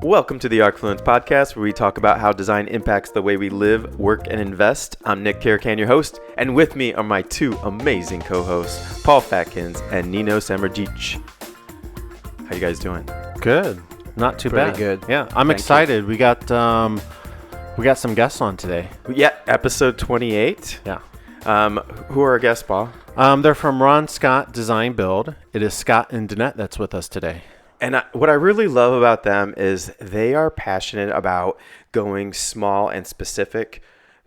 Welcome to the ArcFluence podcast, where we talk about how design impacts the way we live, work, and invest. I'm Nick Karakaian, your host, and with me are my two amazing co-hosts, Paul Fatkins and Nino Samardzic. How you guys doing? Good. Not too Pretty bad. good. Yeah, I'm excited. We got some guests on today. Yeah, episode 28. Yeah. Who are our guests, Paul? They're from Ron Scott Design Build. It is Scott and Danette that's with us today. And what I really love about them is they are passionate about going small and specific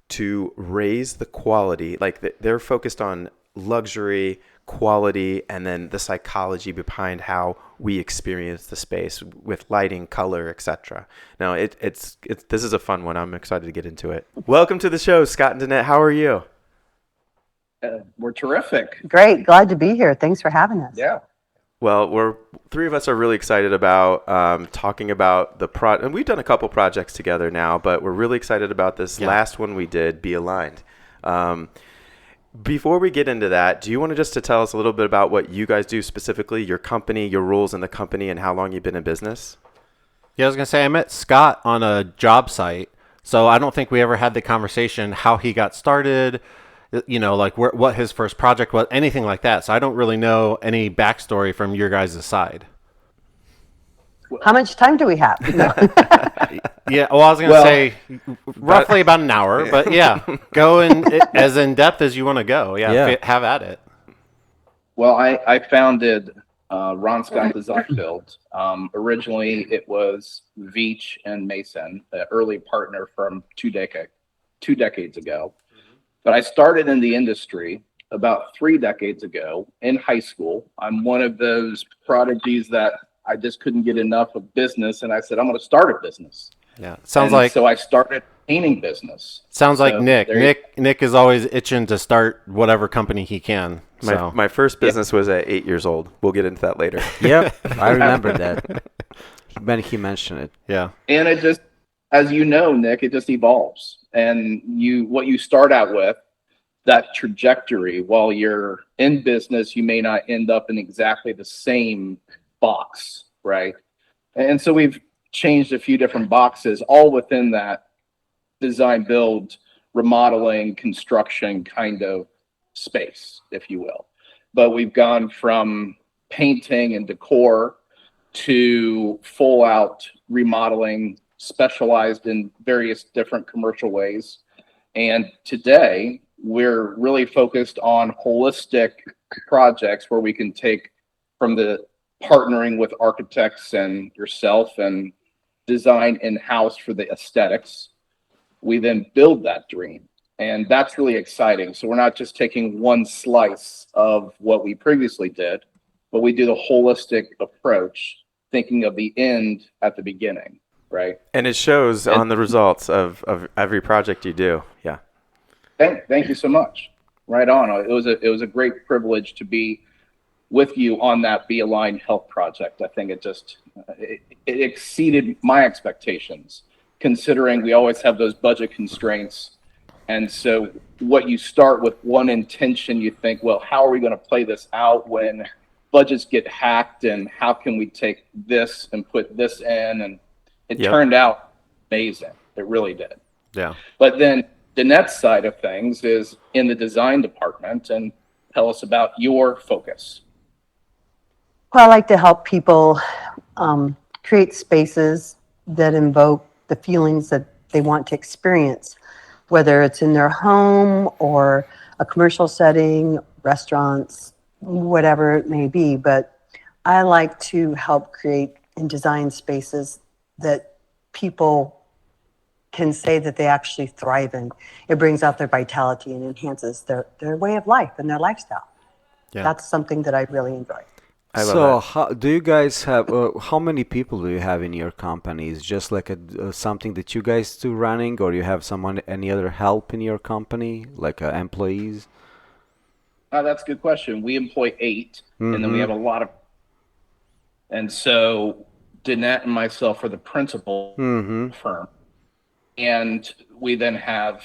to raise the quality. Like they're focused on luxury, quality, and then the psychology behind how we experience the space with lighting, color, etc. Now, it's this is a fun one. I'm excited to get into it. Welcome to the show, Scott and Danette. How are you? We're terrific. Great. Glad to be here. Thanks for having us. Yeah. Well, three of us are really excited about talking about the and we've done a couple projects together now, but we're really excited about this last one we did, Be Aligned. Before we get into that, do you want to tell us a little bit about what you guys do specifically, your company, your roles in the company, and how long you've been in business? Yeah, I was going to say, I met Scott on a job site, so I don't think we ever had the conversation how he got started, like what his first project was, anything like that. So I don't really know any backstory from your guys' side. How much time do we have? Yeah, well, I was going to say roughly about an hour, but yeah, go as in depth as you want to go. Yeah. Have at it. Well, I founded Ron Scott Design Build. Originally, it was Veach and Mason, an early partner from two decades ago. But I started in the industry about 3 decades ago in high school. I'm one of those prodigies that I just couldn't get enough of business, and I said, I'm going to start a business. Yeah, So I started painting business. Sounds like Nick. Nick is always itching to start whatever company he can. My first business was at 8 years old. We'll get into that later. Yep, I remember that. He mentioned it. Yeah. And it just, as you know, Nick, it just evolves. And what you start out with, that trajectory, while you're in business, you may not end up in exactly the same box, right? And so we've changed a few different boxes, all within that design, build, remodeling, construction kind of space, if you will. But we've gone from painting and decor to full out remodeling, specialized in various different commercial ways. And today we're really focused on holistic projects where we can take from the partnering with architects and yourself and design in-house for the aesthetics. We then build that dream. And that's really exciting. So we're not just taking one slice of what we previously did, but we do the holistic approach, thinking of the end at the beginning. Right. And it shows on the results of every project you do. Yeah. Thank you so much. Right on. It was a great privilege to be with you on that Be Aligned Health project. I think it exceeded my expectations, considering we always have those budget constraints. And so what you start with one intention, you think, well, how are we going to play this out when budgets get hacked, and how can we take this and put this in? And it turned out amazing. It really did. Yeah. But then Danette's side of things is in the design department, and tell us about your focus. Well, I like to help people create spaces that invoke the feelings that they want to experience, whether it's in their home or a commercial setting, restaurants, whatever it may be. But I like to help create and design spaces that people can say that they actually thrive in. It brings out their vitality and enhances their way of life and their lifestyle. Yeah. That's something that I really enjoy. How do you guys have, how many people do you have in your company? Is just like something that you guys do running, or you have any other help in your company, like employees? That's a good question. We employ 8, and then we have a lot of, and so Danette and myself are the principal firm. And we then have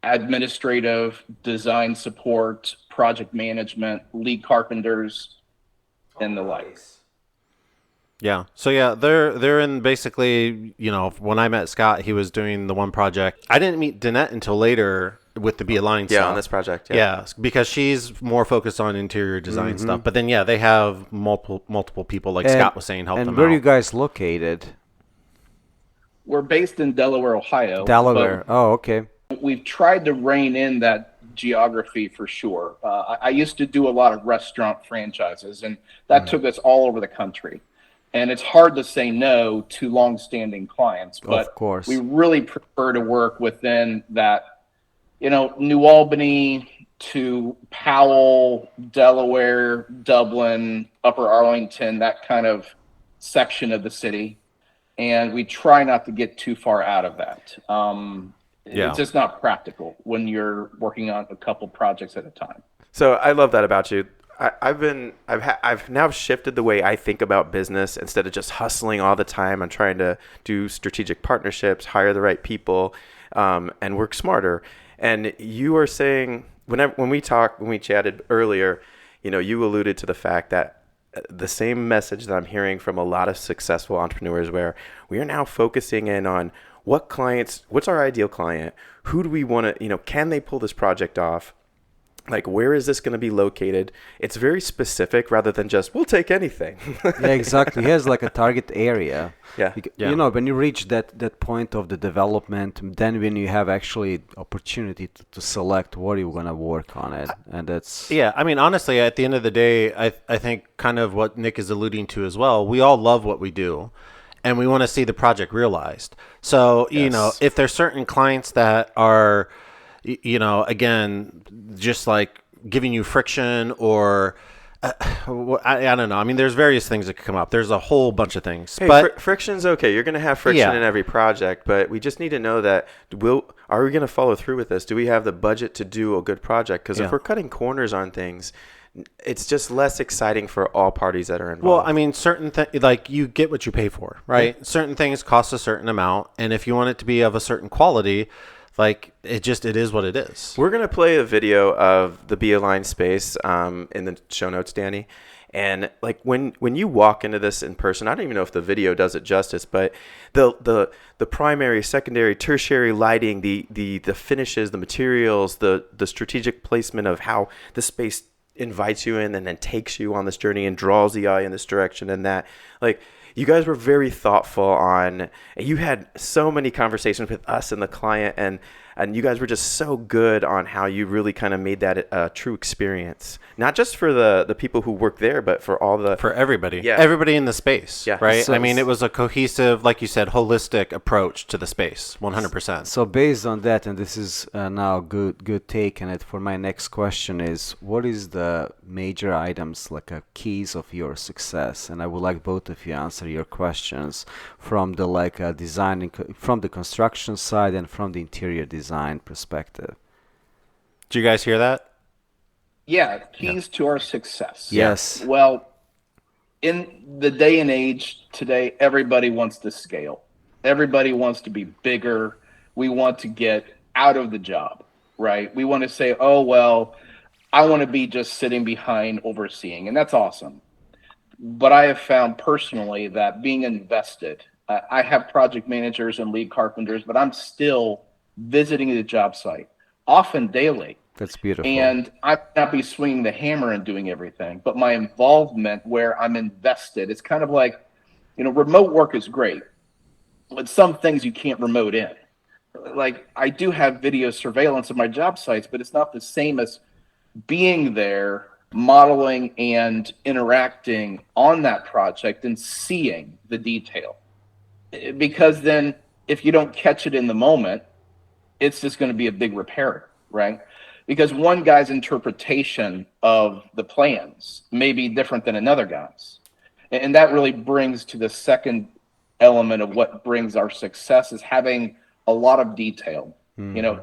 administrative, design support, project management, lead carpenters, and the like. Yeah. So yeah, they're in basically, when I met Scott, he was doing the one project. I didn't meet Danette until later with the Be Aligned Yeah, stuff. on this project. Yeah, because she's more focused on interior design stuff. But then they have multiple people like Scott was saying help them And where are out. you guys located? We're based in Delaware, Ohio. Delaware. Oh, okay. But we've tried to rein in that geography for sure. I used to do a lot of restaurant franchises, and that took us all over the country. And it's hard to say no to long-standing clients, but Of course. we really prefer to work within that, New Albany to Powell, Delaware, Dublin, Upper Arlington, that kind of section of the city. And we try not to get too far out of that. It's just not practical when you're working on a couple projects at a time. So I love that about you. I've now shifted the way I think about business. Instead of just hustling all the time, I'm trying to do strategic partnerships, hire the right people, and work smarter. And you are saying when we chatted earlier, you alluded to the fact that the same message that I'm hearing from a lot of successful entrepreneurs, where we are now focusing in on what's our ideal client, who do we want to, can they pull this project off? Like, where is this going to be located? It's very specific rather than just, we'll take anything. Yeah, exactly. He has like a target area. Yeah. When you reach that point of the development, then when you have actually opportunity to select what you're going to work on it. And that's... Yeah, I mean, honestly, at the end of the day, I think kind of what Nick is alluding to as well, we all love what we do, and we want to see the project realized. So, if there's certain clients that are... again, just like giving you friction or I don't know. I mean, there's various things that could come up. There's a whole bunch of things. Hey, but friction's okay. You're going to have friction in every project, but we just need to know that are we going to follow through with this? Do we have the budget to do a good project? Because if we're cutting corners on things, it's just less exciting for all parties that are involved. Well, I mean, certain things, like you get what you pay for, right? Yeah. Certain things cost a certain amount, and if you want it to be of a certain quality, like it is what it is. We're going to play a video of the Be Aligned space in the show notes, Danny. And like when you walk into this in person, I don't even know if the video does it justice, but the primary, secondary, tertiary lighting, the finishes, the materials, the strategic placement of how the space invites you in and then takes you on this journey and draws the eye in this direction, and that, like, you guys were very thoughtful on, you had so many conversations with us and the client, and you guys were just so good on how you really kind of made that a true experience. Not just for the people who work there, but for everybody. Yeah. Everybody in the space, right? So I mean, it was a cohesive, like you said, holistic approach to the space, 100%. So based on that, and this is now good take on it for my next question is, what is the major items, like keys of your success? And I would like both of you answer your questions from the designing, from the construction side and from the interior design perspective. Did you guys hear that? Yeah, keys to our success. Yes. Well, in the day and age today, everybody wants to scale. Everybody wants to be bigger. We want to get out of the job, right? We want to say, oh, well, I want to be just sitting behind overseeing, and that's awesome. But I have found personally that being invested, I have project managers and lead carpenters, but I'm still visiting the job site, often daily. That's beautiful. And I might not be swinging the hammer and doing everything, but my involvement where I'm invested, it's kind of like, remote work is great, but some things you can't remote in. Like, I do have video surveillance of my job sites, but it's not the same as being there, modeling and interacting on that project and seeing the detail. Because then if you don't catch it in the moment, it's just going to be a big repair, right? Because one guy's interpretation of the plans may be different than another guy's. And that really brings to the second element of what brings our success, is having a lot of detail. Mm-hmm.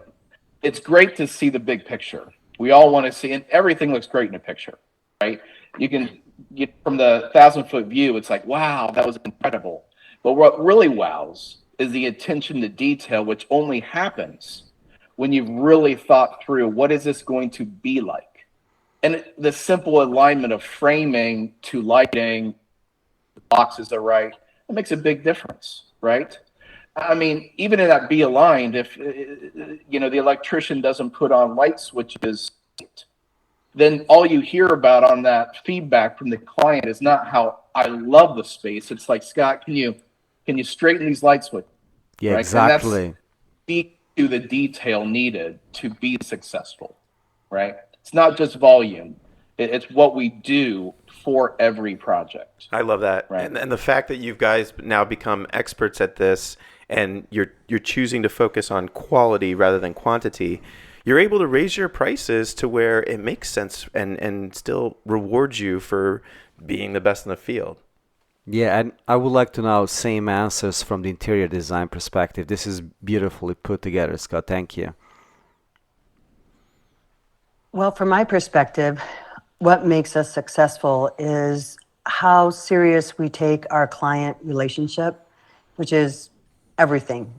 It's great to see the big picture. We all want to see, and everything looks great in a picture, right? You can get from the 1,000-foot view, it's like, wow, that was incredible. But what really wows is the attention to detail, which only happens when you've really thought through, what is this going to be like? And the simple alignment of framing to lighting the boxes are right. It makes a big difference, right? I mean, even in that be aligned, if the electrician doesn't put on light switches, then all you hear about on that feedback from the client is not how I love the space. It's like, Scott, can you straighten these light switches? Yeah, Right? exactly. And that's speak to the detail needed to be successful, right? It's not just volume. It's what we do for every project. I love that. Right. And the fact that you guys now become experts at this and you're choosing to focus on quality rather than quantity, you're able to raise your prices to where it makes sense and still rewards you for being the best in the field. Yeah, and I would like to know same answers from the interior design perspective. This is beautifully put together, Scott. Thank you. Well, from my perspective, what makes us successful is how serious we take our client relationship, which is everything.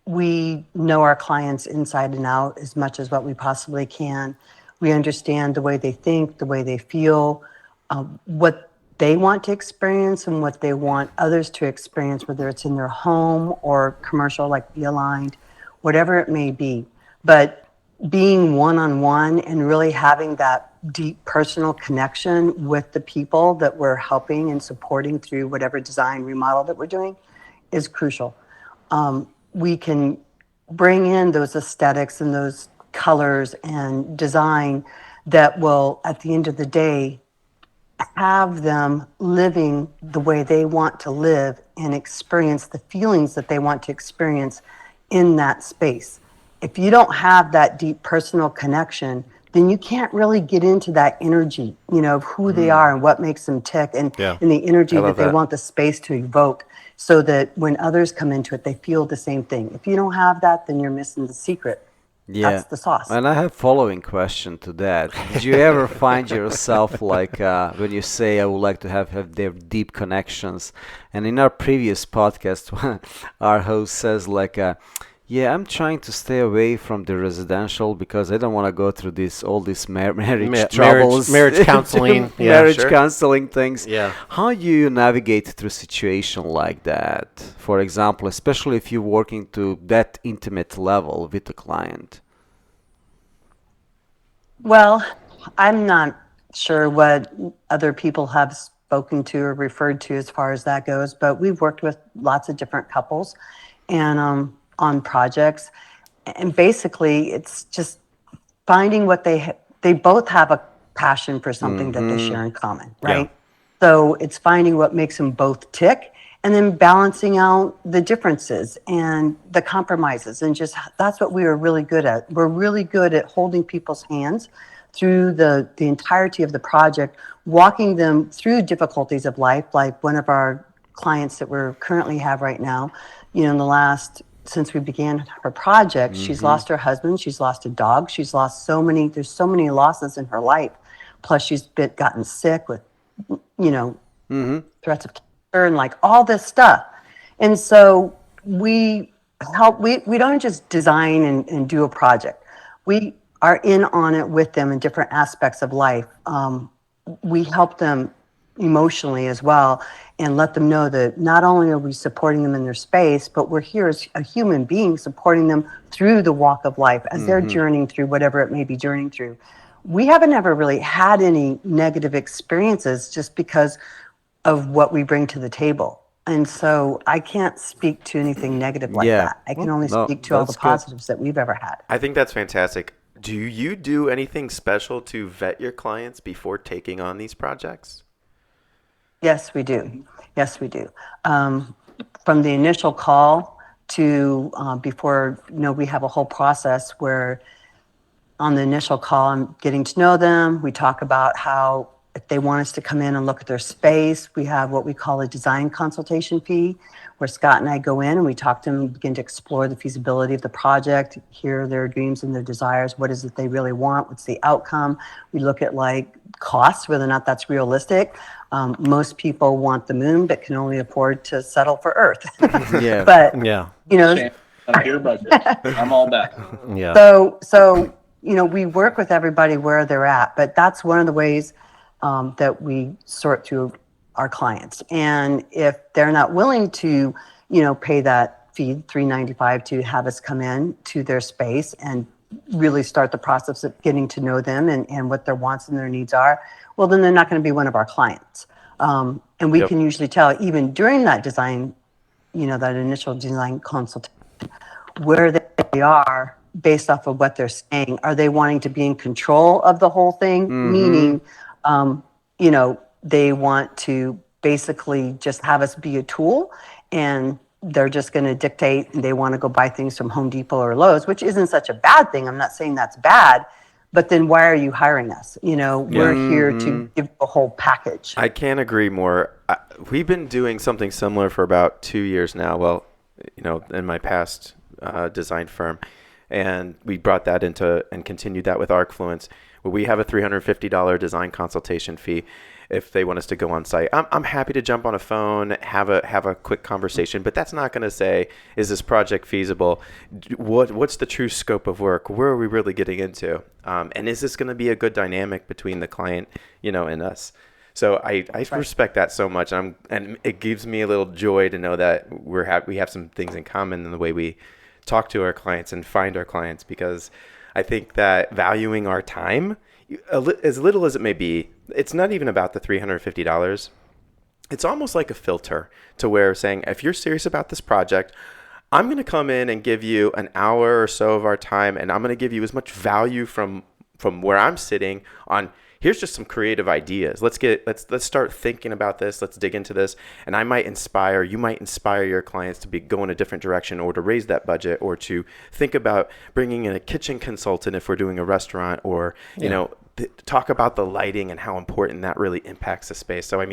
We know our clients inside and out as much as what we possibly can. We understand the way they think, the way they feel, what they want to experience and what they want others to experience, whether it's in their home or commercial, like Be Aligned, whatever it may be. But being one-on-one and really having that deep personal connection with the people that we're helping and supporting through whatever design remodel that we're doing is crucial. We can bring in those aesthetics and those colors and design that will, at the end of the day, have them living the way they want to live and experience the feelings that they want to experience in that space. If you don't have that deep personal connection, then you can't really get into that energy, of who they are and what makes them tick and the energy that they want the space to evoke, so that when others come into it, they feel the same thing. If you don't have that, then you're missing the secret. Yeah. That's the sauce. And I have following question to that. Did you ever find yourself like when you say I would like to have their deep connections, and in our previous podcast, our host says like, yeah, I'm trying to stay away from the residential because I don't want to go through all these marriage troubles, marriage counseling, marriage counseling things. Yeah. How do you navigate through a situation like that? For example, especially if you're working to that intimate level with a client. Well, I'm not sure what other people have spoken to or referred to as far as that goes, but we've worked with lots of different couples and on projects, and basically it's just finding what they both have a passion for something that they share in common, right? Yeah. So it's finding what makes them both tick, and then balancing out the differences and the compromises, and just that's what we are really good at. We're really good at holding people's hands through the entirety of the project, walking them through difficulties of life, like one of our clients that we currently have right now, in the last, since we began her project, she's lost her husband, she's lost a dog, she's lost there's so many losses in her life. Plus she's gotten sick with, threats of cancer and like all this stuff. And so we don't just design and do a project. We are in on it with them in different aspects of life. We help them emotionally as well, and let them know that not only are we supporting them in their space, but we're here as a human being supporting them through the walk of life as they're journeying through whatever it may be journeying through. We haven't ever really had any negative experiences just because of what we bring to the table. And so I can't speak to anything negative like that. I can only speak to all the positives that we've ever had. I think that's fantastic. Do you do anything special to vet your clients before taking on these projects? Yes, we do. Yes, we do. From the initial call to before, we have a whole process where on the initial call, I'm getting to know them. We talk about how if they want us to come in and look at their space, we have what we call a design consultation fee, where Scott and I go in and we talk to them and begin to explore the feasibility of the project, hear their dreams and their desires. What is it they really want? What's the outcome? We look at like costs, whether or not that's realistic. Most people want the moon, but can only afford to settle for Earth. Yeah. But, I'm your budget. I'm all that. Yeah. So, we work with everybody where they're at, but that's one of the ways that we sort through our clients. And if they're not willing to, pay that fee, $395, to have us come in to their space and really start the process of getting to know them and what their wants and their needs are, well, then they're not going to be one of our clients. And we Yep. can usually tell even during that design, that initial design consultation, where they are based off of what they're saying. Are they wanting to be in control of the whole thing? Meaning, they want to basically just have us be a tool, and they're just going to dictate, and they want to go buy things from Home Depot or Lowe's, which isn't such a bad thing. I'm not saying that's bad, but then why are you hiring us? We're here to give the whole package. I can't agree more. We've been doing something similar for about 2 years now. Well, in my past design firm, and we brought that into and continued that with ArcFluence, where we have a $350 design consultation fee if they want us to go on site. I'm happy to jump on a phone, have a quick conversation, but that's not going to say, is this project feasible? What's the true scope of work? Where are we really getting into? And is this going to be a good dynamic between the client, and us? So I respect that so much, and it gives me a little joy to know that we have some things in common in the way we talk to our clients and find our clients, because I think that valuing our time, as little as it may be, it's not even about the $350. It's almost like a filter to where saying, if you're serious about this project, I'm going to come in and give you an hour or so of our time, and I'm going to give you as much value from where I'm sitting on. Here's just some creative ideas. Let's start thinking about this. Let's dig into this. And you might inspire your clients to go in a different direction, or to raise that budget, or to think about bringing in a kitchen consultant if we're doing a restaurant, or, talk about the lighting and how important that really impacts the space. So,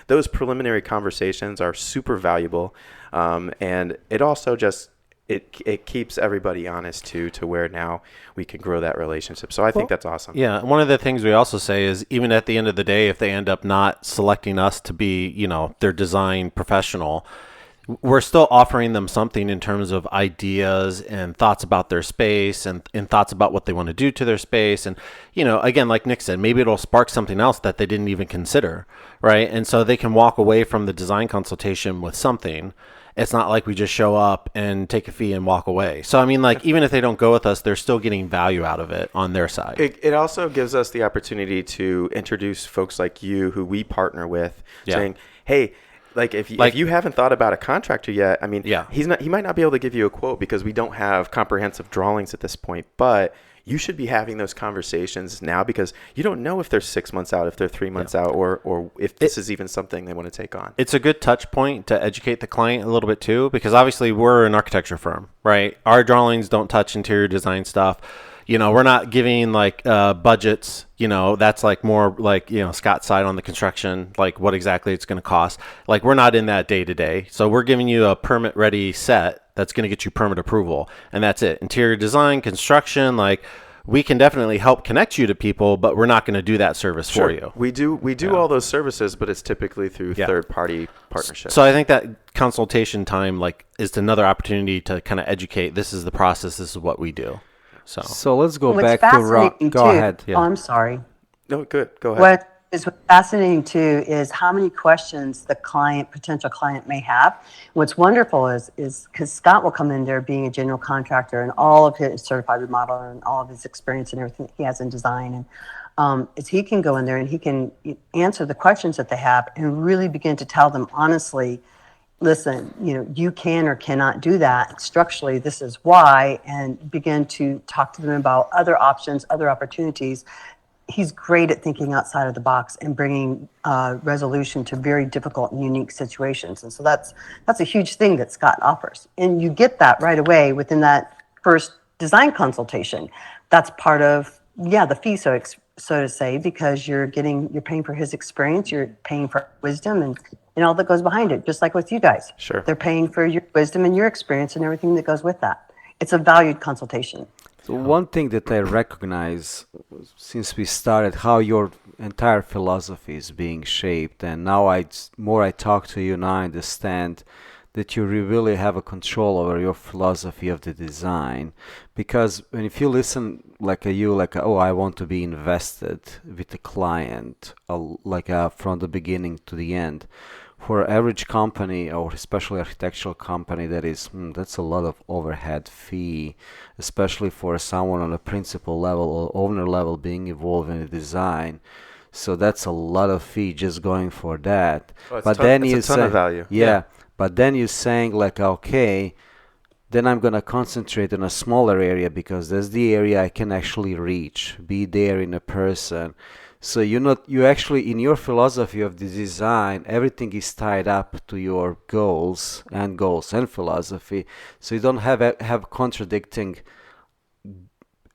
those preliminary conversations are super valuable. And it also just, it keeps everybody honest to where now we can grow that relationship. So I think that's awesome. Yeah. One of the things we also say is, even at the end of the day, if they end up not selecting us to be, their design professional, we're still offering them something in terms of ideas and thoughts about their space, and thoughts about what they want to do to their space. And, again, like Nick said, maybe it'll spark something else that they didn't even consider. Right. And so they can walk away from the design consultation with something. It's not like we just show up and take a fee and walk away. So, even if they don't go with us, they're still getting value out of it on their side. It also gives us the opportunity to introduce folks like you who we partner with, saying, hey, if you haven't thought about a contractor yet, he might not be able to give you a quote because we don't have comprehensive drawings at this point, but you should be having those conversations now, because you don't know if they're 6 months out, if they're 3 months out, or if this is even something they want to take on. It's a good touch point to educate the client a little bit too, because obviously we're an architecture firm, right? Our drawings don't touch interior design stuff. We're not giving budgets, that's more Scott's side on the construction, what exactly it's going to cost. We're not in that day to day. So we're giving you a permit ready set that's going to get you permit approval, and that's it. Interior design, construction, we can definitely help connect you to people, but we're not going to do that service for you. We do all those services, but it's typically through third-party partnerships. So I think that consultation time is another opportunity to kind of educate. This is the process. This is what we do. So let's go back to Rob. Go ahead. Yeah. Oh, I'm sorry. No, good. Go ahead. What's fascinating too is how many questions the potential client may have. What's wonderful is because Scott will come in there being a general contractor, and all of his certified remodeler and all of his experience and everything he has in design, and is he can go in there and he can answer the questions that they have and really begin to tell them honestly, listen, you can or cannot do that. Structurally, this is why, and begin to talk to them about other options, other opportunities. He's great at thinking outside of the box and bringing resolution to very difficult and unique situations. And so that's a huge thing that Scott offers. And you get that right away within that first design consultation. That's part of, the fee, so to say, because you're paying for his experience, you're paying for wisdom and all that goes behind it, just like with you guys. Sure. They're paying for your wisdom and your experience and everything that goes with that. It's a valued consultation. So one thing that I recognize since we started, how your entire philosophy is being shaped, and now more I talk to you, now I understand that you really have a control over your philosophy of the design. Because when if you listen oh, I want to be invested with the client, from the beginning to the end. For average company or especially architectural company, that's a lot of overhead fee, especially for someone on a principal level or owner level being involved in the design. So that's a lot of fee just going for that. Oh, it's But ton, then it's you a ton say, of value. yeah, but then you're saying okay, then I'm gonna concentrate on a smaller area because that's the area I can actually reach, be there in a person. So you actually in your philosophy of the design, everything is tied up to your goals and philosophy. So you don't have contradicting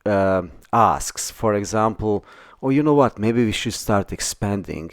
asks. For example, oh, you know what? Maybe we should start expanding,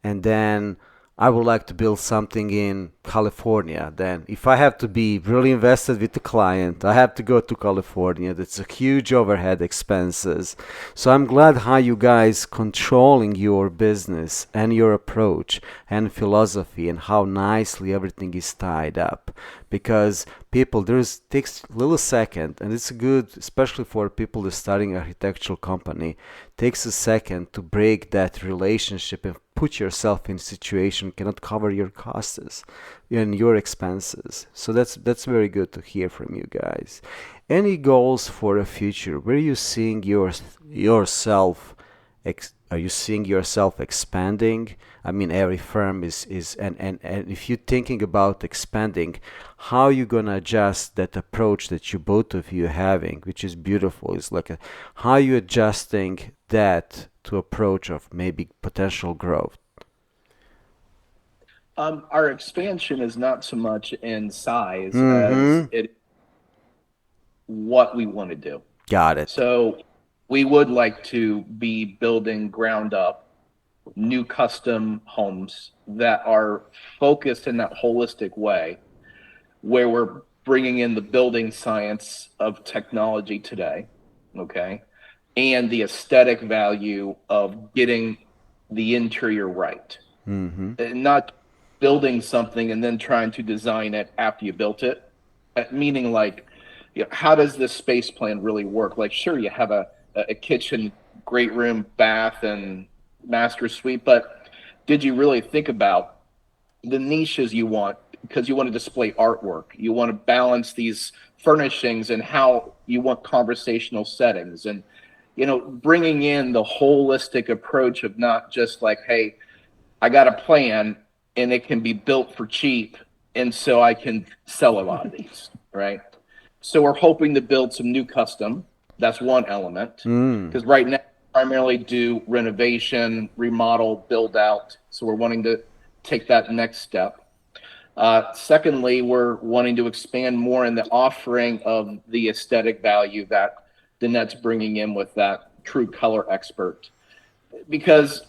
and then I would like to build something in California. Then, if I have to be really invested with the client, I have to go to California. That's a huge overhead expenses. So I'm glad how you guys controlling your business and your approach and philosophy and how nicely everything is tied up. Because people, takes a little second, and it's good, especially for people that's starting architectural company, takes a second to break that relationship and put yourself in a situation cannot cover your costs and your expenses. So that's very good to hear from you guys. Any goals for the future? Where are you seeing yourself? Are you seeing yourself expanding? I mean, every firm is and if you're thinking about expanding, how are you gonna adjust that approach that you both of you having, which is beautiful? Is how are you adjusting that to approach of maybe potential growth? Our expansion is not so much in size as Mm-hmm. it what we want to do. Got it. So we would like to be building ground up new custom homes that are focused in that holistic way, where we're bringing in the building science of technology today, okay, and the aesthetic value of getting the interior right. Mm-hmm. And not building something and then trying to design it after you built it. Meaning, how does this space plan really work? Like, sure, you have a kitchen, great room, bath, and master suite, but did you really think about the niches you want? Because you want to display artwork, you want to balance these furnishings and how you want conversational settings, and bringing in the holistic approach of not just like, hey, I got a plan and it can be built for cheap, and so I can sell a lot of these, right? So we're hoping to build some new custom. That's one element, because right now primarily do renovation, remodel, build out. So we're wanting to take that next step. Secondly, we're wanting to expand more in the offering of the aesthetic value that Danette's bringing in with that true color expert. Because,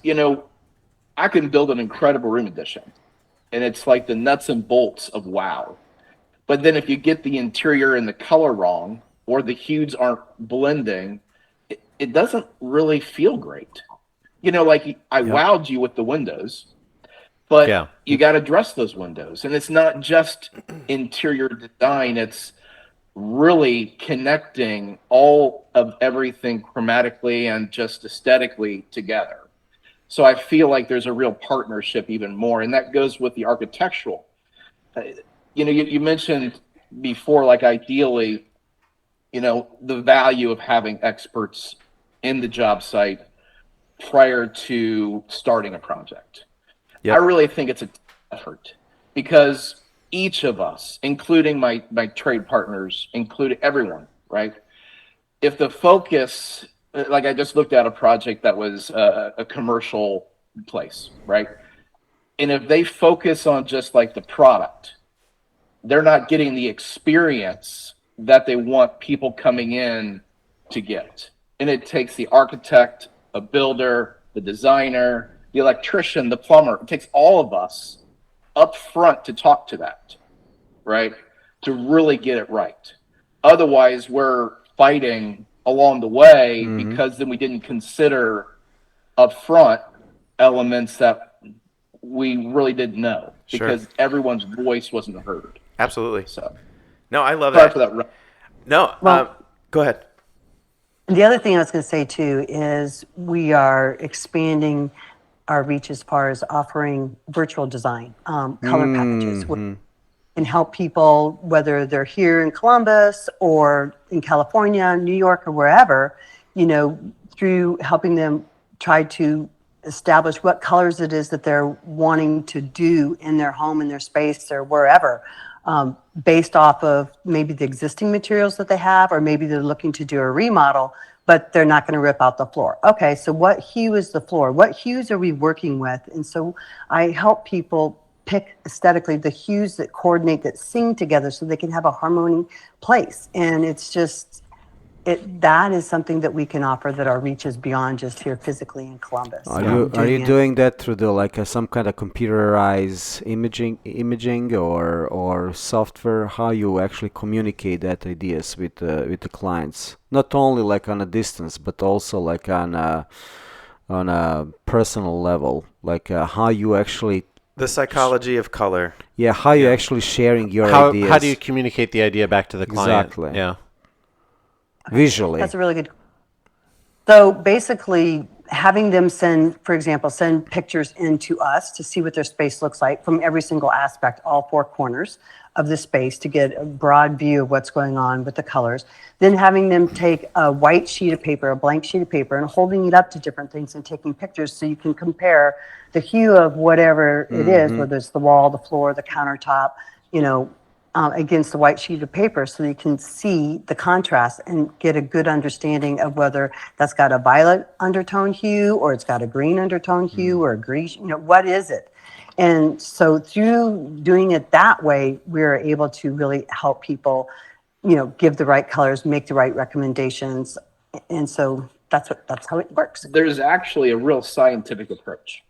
I can build an incredible room addition, and it's like the nuts and bolts of wow. But then if you get the interior and the color wrong, or the hues aren't blending, it doesn't really feel great. Like I wowed you with the windows, but you got to dress those windows. And it's not just interior design, it's really connecting all of everything chromatically and just aesthetically together. So I feel like there's a real partnership even more, and that goes with the architectural. You mentioned before, like ideally, the value of having experts in the job site prior to starting a project. Yep. I really think it's an effort, because each of us, including my trade partners, including everyone, right? If the focus, like I just looked at a project that was a commercial place, right? And if they focus on just like the product, they're not getting the experience that they want people coming in to get. And it takes the architect, a builder, the designer, the electrician, the plumber. It takes all of us up front to talk to that, right? To really get it right. Otherwise, we're fighting along the way, because then we didn't consider up front elements that we really didn't know, because everyone's voice wasn't heard. Absolutely. So No, I love sorry that. for that. No, Well- go ahead. The other thing I was going to say too is we are expanding our reach as far as offering virtual design, color packages, which can help people, whether they're here in Columbus or in California, New York, or wherever, through helping them try to establish what colors it is that they're wanting to do in their home, in their space, or wherever, based off of maybe the existing materials that they have, or maybe they're looking to do a remodel, but they're not going to rip out the floor. Okay, so what hue is the floor? What hues are we working with? And so I help people pick aesthetically the hues that coordinate, that sing together, so they can have a harmony place. And it's just, that is something that we can offer, that our reach is beyond just here physically in Columbus. Are you doing that through the some kind of computerized imaging or software? How you actually communicate that ideas with the clients? Not only like on a distance, but also like on a personal level. Like how you actually The psychology of color. how you actually sharing your ideas. How do you communicate the idea back to the client? Exactly. Yeah. Visually? That's a really good. So basically, having them send pictures into us to see what their space looks like from every single aspect, all four corners of the space, to get a broad view of what's going on with the colors. Then having them take a white sheet of paper, a blank sheet of paper, and holding it up to different things and taking pictures, so you can compare the hue of whatever it is, whether it's the wall, the floor, the countertop, against the white sheet of paper, so you can see the contrast and get a good understanding of whether that's got a violet undertone hue, or it's got a green undertone hue, or a grease, what is it? And so through doing it that way, we're able to really help people, give the right colors, make the right recommendations. And so that's how it works. There's actually a real scientific approach.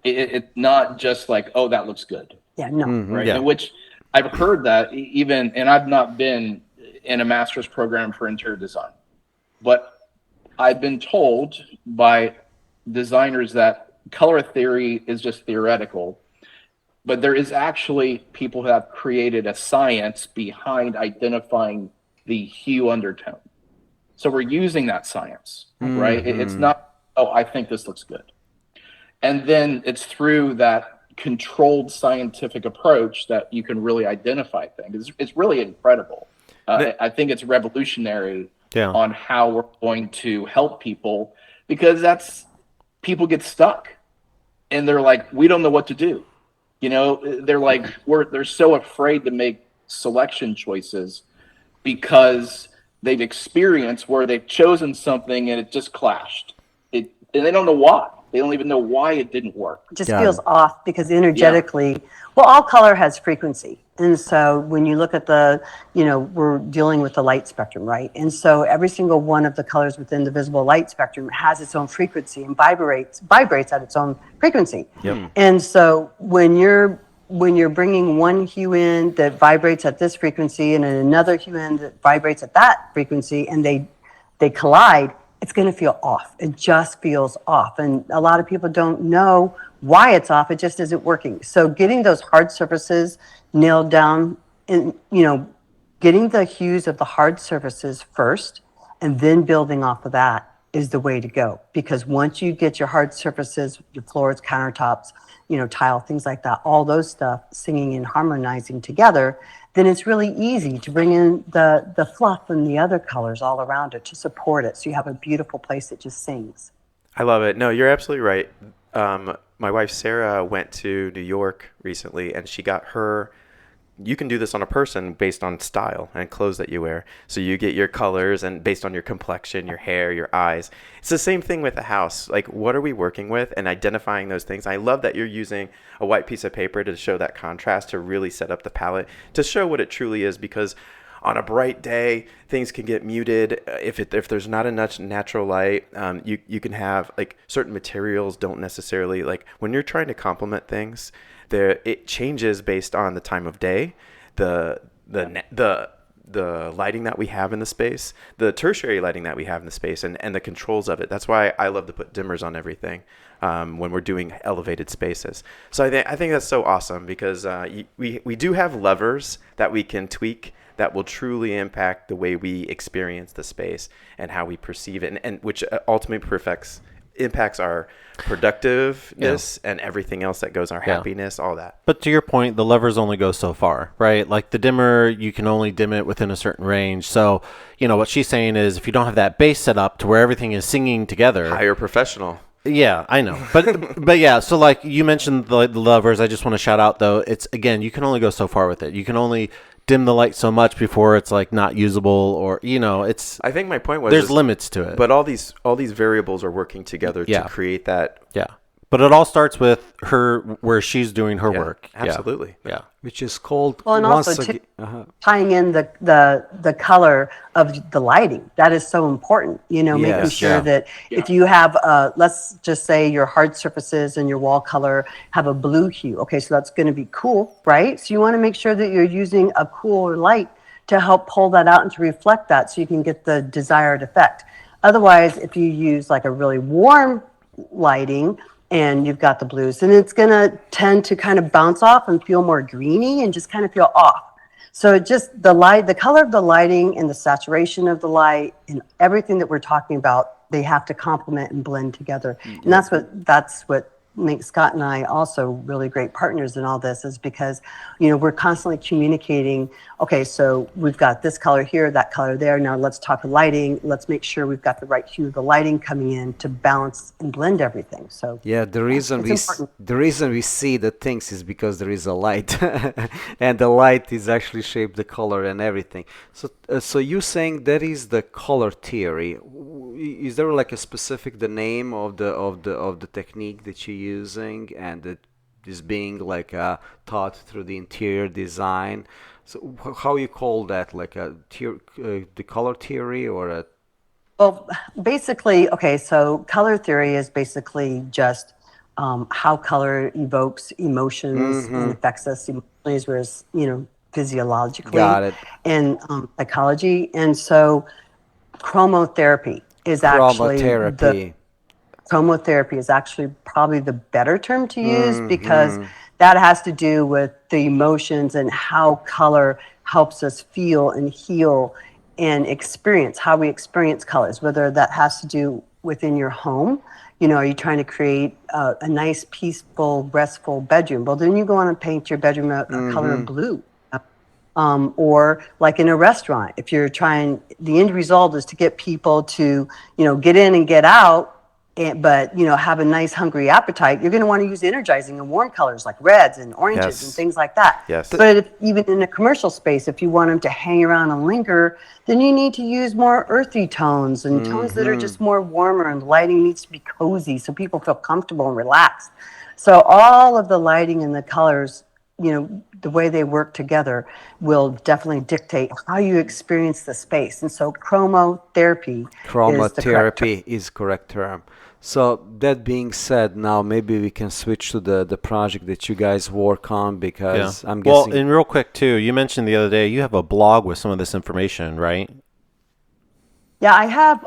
It's not just like, oh, that looks good. Yeah, no. Right. Yeah. And which I've heard that even, and I've not been in a master's program for interior design, but I've been told by designers that color theory is just theoretical, but there is actually people who have created a science behind identifying the hue undertone. So we're using that science, right? It's not, oh, I think this looks good. And then it's through that controlled scientific approach that you can really identify things. It's really incredible. I think it's revolutionary on how we're going to help people, because people get stuck and they're like, we don't know what to do. They're like, they're so afraid to make selection choices because they've experienced where they've chosen something and it just clashed. And they don't know why. They don't even know why it didn't work. It just feels off, because energetically, well, all color has frequency. And so when you look at we're dealing with the light spectrum, right? And so every single one of the colors within the visible light spectrum has its own frequency and vibrates at its own frequency. Yep. And so when you're bringing one hue in that vibrates at this frequency and another hue in that vibrates at that frequency, and they collide, it's going to feel off. It just feels off. And a lot of people don't know why it's off. It just isn't working. So getting those hard surfaces nailed down, and, getting the hues of the hard surfaces first, and then building off of that is the way to go. Because once you get your hard surfaces, your floors, countertops, tile, things like that, all those stuff singing and harmonizing together, then it's really easy to bring in the fluff and the other colors all around it to support it. So you have a beautiful place that just sings. I love it. No, you're absolutely right. My wife, Sarah, went to New York recently, and she got you can do this on a person based on style and clothes that you wear. So you get your colors and based on your complexion, your hair, your eyes. It's the same thing with the house. Like, what are we working with, and identifying those things. I love that you're using a white piece of paper to show that contrast, to really set up the palette, to show what it truly is, because on a bright day, things can get muted. If there's not enough natural light, you can have, like, certain materials don't necessarily, like, when you're trying to complement things, it changes based on the time of day, the the lighting that we have in the space, the tertiary lighting that we have in the space, and the controls of it. That's why I love to put dimmers on everything when we're doing elevated spaces. So I think that's so awesome because we do have levers that we can tweak that will truly impact the way we experience the space and how we perceive it, and which ultimately impacts our productiveness and everything else that goes, our happiness, all that. But to your point, the levers only go so far, right? Like the dimmer, you can only dim it within a certain range. So, what she's saying is if you don't have that base set up to where everything is singing together. Hire professional. Yeah, I know. But yeah, so like you mentioned the levers, I just want to shout out though, it's again, you can only go so far with it. You can only dim the light so much before it's like not usable, or it's. I think my point was there's limits to it. But all these variables are working together to create that. Yeah. But it all starts with her where she's doing her work. Absolutely. Yeah. Which is called Well, and also tying in the color of the lighting. That is so important, making sure that if you have, let's just say your hard surfaces and your wall color have a blue hue. Okay, so that's going to be cool, right? So you want to make sure that you're using a cooler light to help pull that out and to reflect that so you can get the desired effect. Otherwise, if you use like a really warm lighting, and you've got the blues, and it's going to tend to kind of bounce off and feel more greeny and just kind of feel off. So it just the color of the lighting and the saturation of the light and everything that we're talking about, they have to complement and blend together. Mm-hmm. And that's what makes Scott and I also really great partners in all this, is because we're constantly communicating. Okay, so we've got this color here, that color there. Now let's talk lighting. Let's make sure we've got the right hue of the lighting coming in to balance and blend everything. So the reason we see the things is because there is a light, and the light is actually shaped the color and everything. So you saying that is the color theory? Is there like a specific name of the technique that you're using, and that is being like taught through the interior design? So how you call that, like the color theory or a? Well, basically, okay. So color theory is basically just how color evokes emotions and affects us emotionally, as well as physiologically. Got it. And psychology, and so chromotherapy is actually probably the better term to use, because that has to do with the emotions and how color helps us feel and heal and experience, how we experience colors, whether that has to do within your home. Are you trying to create a nice, peaceful, restful bedroom? Well, then you go on and paint your bedroom a color of blue. Or like in a restaurant, if you're trying, the end result is to get people to, get in and get out, but have a nice hungry appetite. You're going to want to use energizing and warm colors like reds and oranges and things like that. Yes. But even in a commercial space, if you want them to hang around and linger, then you need to use more earthy tones and tones that are just more warmer, and the lighting needs to be cozy so people feel comfortable and relaxed. So all of the lighting and the colors, the way they work together will definitely dictate how you experience the space. And so chromotherapy is the correct term. So that being said, now maybe we can switch to the project that you guys work on, because I'm guessing. Well, and real quick too, you mentioned the other day you have a blog with some of this information, right? Yeah, I have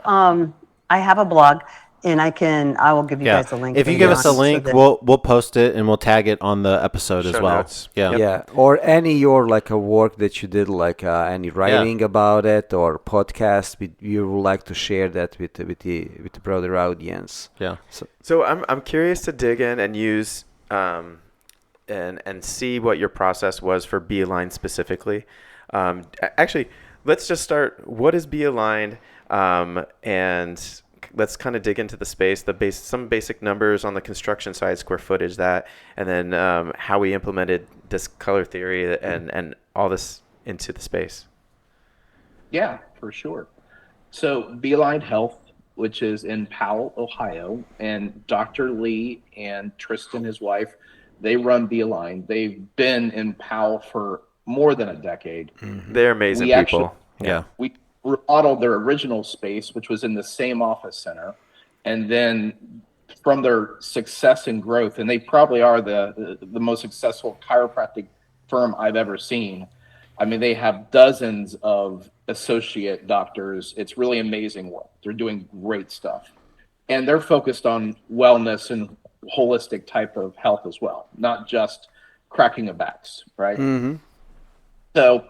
a blog. And I will give you guys a link. If you give us a link, we'll post it and we'll tag it on the episode as well. Notes. Yeah. Or any your like a work that you did, like any writing about it or podcast, you would like to share that with the broader audience. Yeah. So I'm curious to dig in and use and see what your process was for Be Aligned specifically. Actually, let's just start. What is Be Aligned? And let's kind of dig into the space, some basic numbers on the construction side, square footage, and then how we implemented this color theory and all this into the space. Yeah, for sure. So Beeline Health, which is in Powell, Ohio, and Dr. Lee and Tristan, his wife, they run Beeline. They've been in Powell for more than a decade. Mm-hmm. They're amazing people. We remodeled their original space, which was in the same office center, and then from their success and growth, and they probably are the most successful chiropractic firm I've ever seen. I mean, they have dozens of associate doctors. It's really amazing work. They're doing great stuff. And they're focused on wellness and holistic type of health as well, not just cracking of backs, right? Mm-hmm. So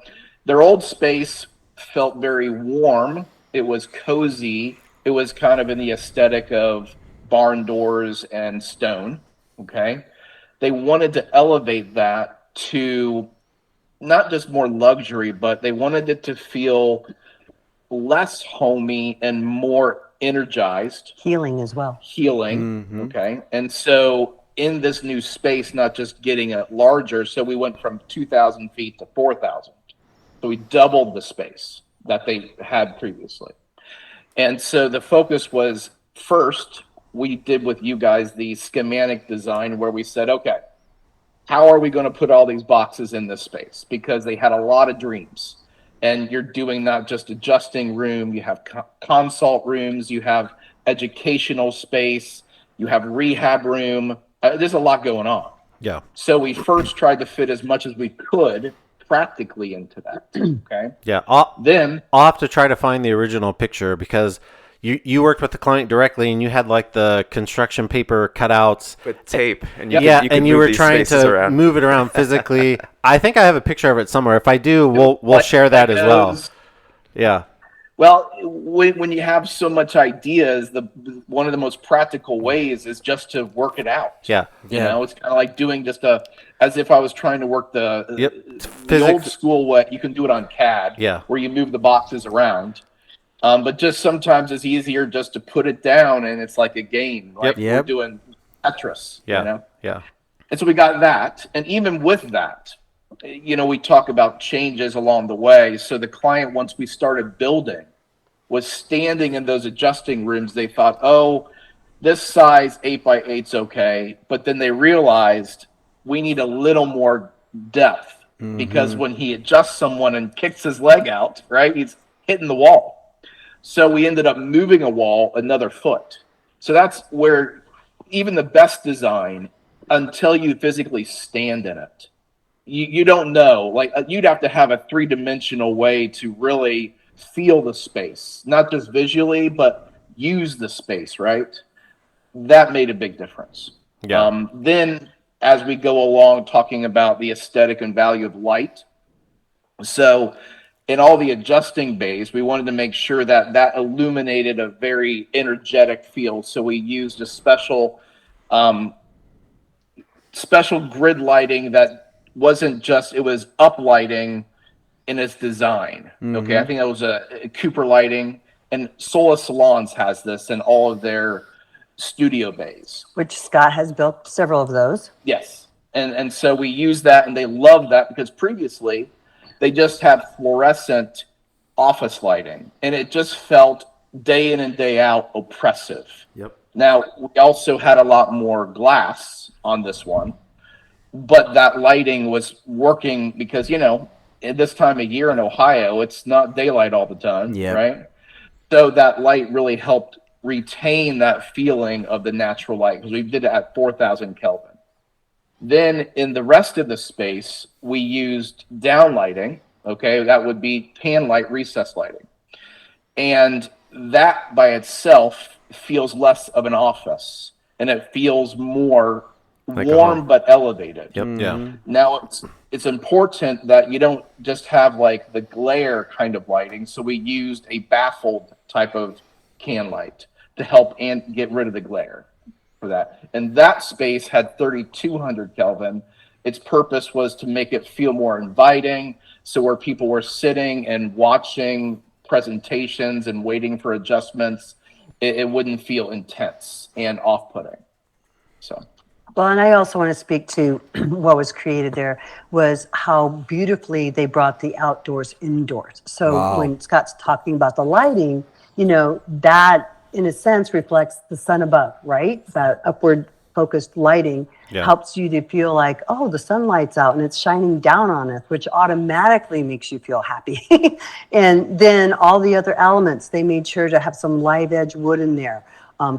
their old space felt very warm. It was cozy. It was kind of in the aesthetic of barn doors and stone. Okay. They wanted to elevate that to not just more luxury, but they wanted it to feel less homey and more energized, Healing as well. healing. Mm-hmm. Okay. And so in this new space, not just getting it larger, so we went from 2,000 feet to 4,000. So we doubled the space that they had previously. And so the focus was, first, we did with you guys the schematic design where we said, okay, how are we going to put all these boxes in this space? Because they had a lot of dreams. And you're doing not just adjusting room, you have consult rooms, you have educational space, you have rehab room. There's a lot going on. Yeah. So we first tried to fit as much as we could practically into that. Okay. Yeah. Then I'll have to try to find the original picture because you worked with the client directly and you had like the construction paper cutouts with tape, and yeah, could and you move were these trying spaces to around. move it around physically. I think I have a picture of it somewhere. If I do, we'll share that as well. Yeah. Well, when you have so much ideas, one of the most practical ways is just to work it out. Yeah. You know, it's kind of like doing as if I was trying to work the old school way. You can do it on CAD, Yeah. where you move the boxes around. But just sometimes it's easier just to put it down, and it's like a game. Like we're doing Tetris. Yeah. You know? Yeah. And so we got that, and even with that, you know, we talk about changes along the way. So the client, once we started building, was standing in those adjusting rooms. They thought, oh, this size 8x8's okay. But then they realized we need a little more depth because when he adjusts someone and kicks his leg out, right, he's hitting the wall. So we ended up moving a wall another foot. So that's where even the best design, until you physically stand in it, you don't know. Like you'd have to have a 3-dimensional way to really feel the space, not just visually, but use the space, right? That made a big difference. Yeah. Then as we go along talking about the aesthetic and value of light. So in all the adjusting bays, we wanted to make sure that illuminated a very energetic feel. So we used a special grid lighting that wasn't just, it was uplighting in its design. Okay, I think that was a Cooper lighting, and Sola Salons has this in all of their studio bays. Which Scott has built several of those. Yes, and so we use that, and they love that because previously they just had fluorescent office lighting, and it just felt day in and day out oppressive. Yep. Now, we also had a lot more glass on this one, but that lighting was working because, you know, at this time of year in Ohio, it's not daylight all the time, right? So that light really helped retain that feeling of the natural light because we did it at 4,000 Kelvin. Then in the rest of the space, we used downlighting. Okay, that would be pan light, recess lighting. And that by itself feels less of an office, and it feels more like warm but elevated. Yep. Yeah. Now it's important that you don't just have like the glare kind of lighting. So we used a baffled type of can light to help and get rid of the glare for that. And that space had 3,200 Kelvin. Its purpose was to make it feel more inviting. So where people were sitting and watching presentations and waiting for adjustments, it wouldn't feel intense and off-putting. So. Well, and I also want to speak to what was created there was how beautifully they brought the outdoors indoors. So when Scott's talking about the lighting, you know, that in a sense reflects the sun above, right? That upward focused lighting helps you to feel like, oh, the sunlight's out and it's shining down on us, which automatically makes you feel happy. And then all the other elements, they made sure to have some live edge wood in there.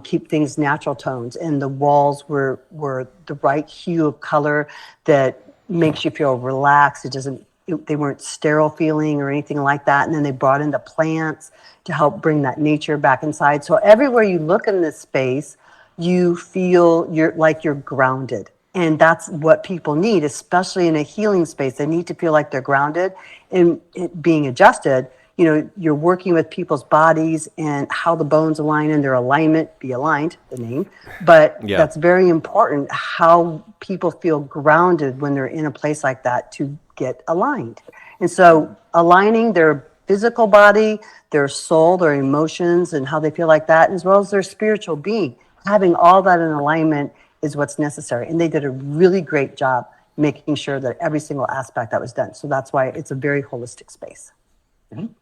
Keep things natural tones, and the walls were the right hue of color that makes you feel relaxed. It doesn't they weren't sterile feeling or anything like that. And then they brought in the plants to help bring that nature back inside. So everywhere you look in this space, you feel you're grounded. And that's what people need, especially in a healing space. They need to feel like they're grounded and it being adjusted. You're working with people's bodies and how the bones align and their alignment, be aligned, the name. But that's very important, how people feel grounded when they're in a place like that to get aligned. And so aligning their physical body, their soul, their emotions, and how they feel like that, as well as their spiritual being, having all that in alignment is what's necessary. And they did a really great job making sure that every single aspect that was done. So that's why it's a very holistic space.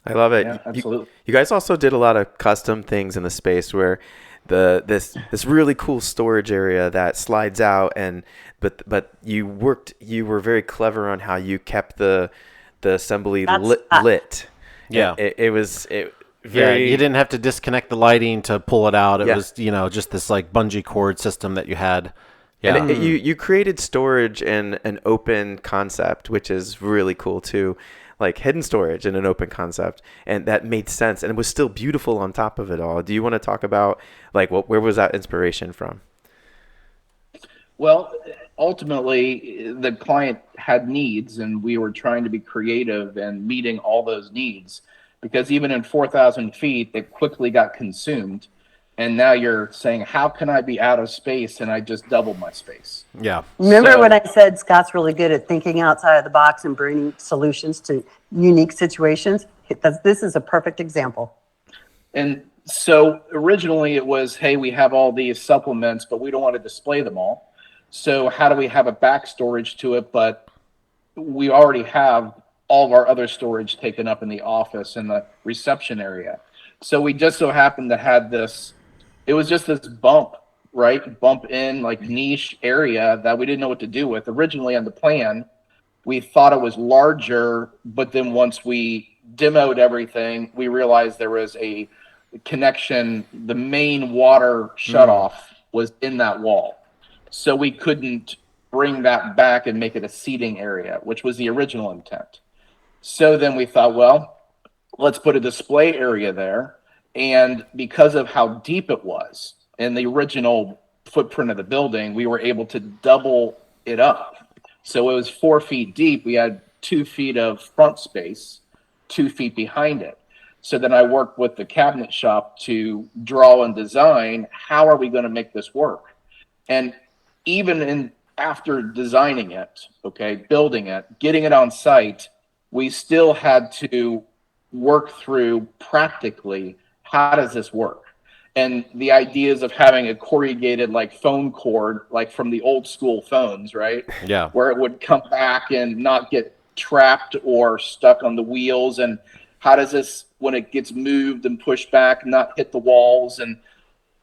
I love it. Yeah, absolutely. You guys also did a lot of custom things in the space where this really cool storage area that slides out, but you were very clever on how you kept the assembly lit. Yeah. It was very. You didn't have to disconnect the lighting to pull it out. It was just this like bungee cord system that you had. Yeah. And you created storage in an open concept, which is really cool too. Like hidden storage in an open concept, and that made sense, and it was still beautiful on top of it all. Do you want to talk about like where was that inspiration from? Well, ultimately, the client had needs, and we were trying to be creative and meeting all those needs, because even in 4,000 feet, it quickly got consumed. And now you're saying, how can I be out of space? And I just doubled my space. Yeah. Remember when I said Scott's really good at thinking outside of the box and bringing solutions to unique situations? This is a perfect example. And so originally it was, hey, we have all these supplements, but we don't want to display them all. So how do we have a back storage to it? But we already have all of our other storage taken up in the office and the reception area. So we just so happened to have this. It was just this bump in like niche area that we didn't know what to do with. Originally on the plan, we thought it was larger, but then once we demoed everything, we realized there was a connection. The main water shutoff was in that wall. So we couldn't bring that back and make it a seating area, which was the original intent. So then we thought, well, let's put a display area there. And because of how deep it was in the original footprint of the building, we were able to double it up. So it was 4 feet deep. We had 2 feet of front space, 2 feet behind it. So then I worked with the cabinet shop to draw and design, how are we going to make this work? And even after designing it, building it, getting it on site, we still had to work through practically, how does this work? And the ideas of having a corrugated like phone cord, like from the old school phones, right? Yeah. Where it would come back and not get trapped or stuck on the wheels. And how does this, when it gets moved and pushed back, not hit the walls, and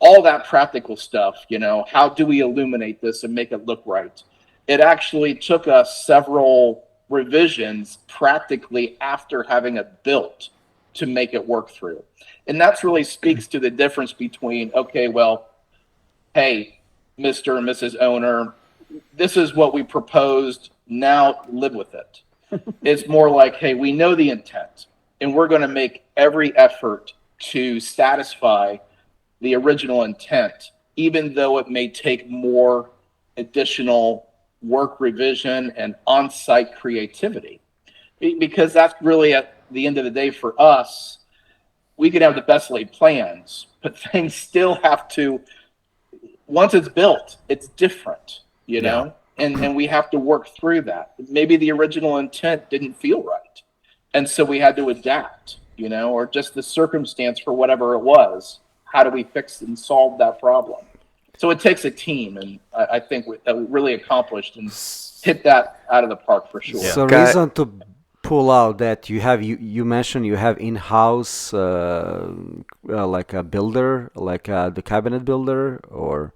all that practical stuff, how do we illuminate this and make it look right? It actually took us several revisions practically after having it built to make it work through. And that's really speaks to the difference between, hey, Mr. and Mrs. Owner, this is what we proposed, now live with it. It's more like, hey, we know the intent, and we're going to make every effort to satisfy the original intent, even though it may take more additional work revision and on-site creativity. Because that's really, at the end of the day, for us, we could have the best laid plans, but things still have to, once it's built, it's different, know? And we have to work through that. Maybe the original intent didn't feel right. And so we had to adapt, or just the circumstance for whatever it was. How do we fix and solve that problem? So it takes a team, and I think that we really accomplished and hit that out of the park for sure. So reason to pull out that you mentioned you have in-house like a builder, like the cabinet builder, or?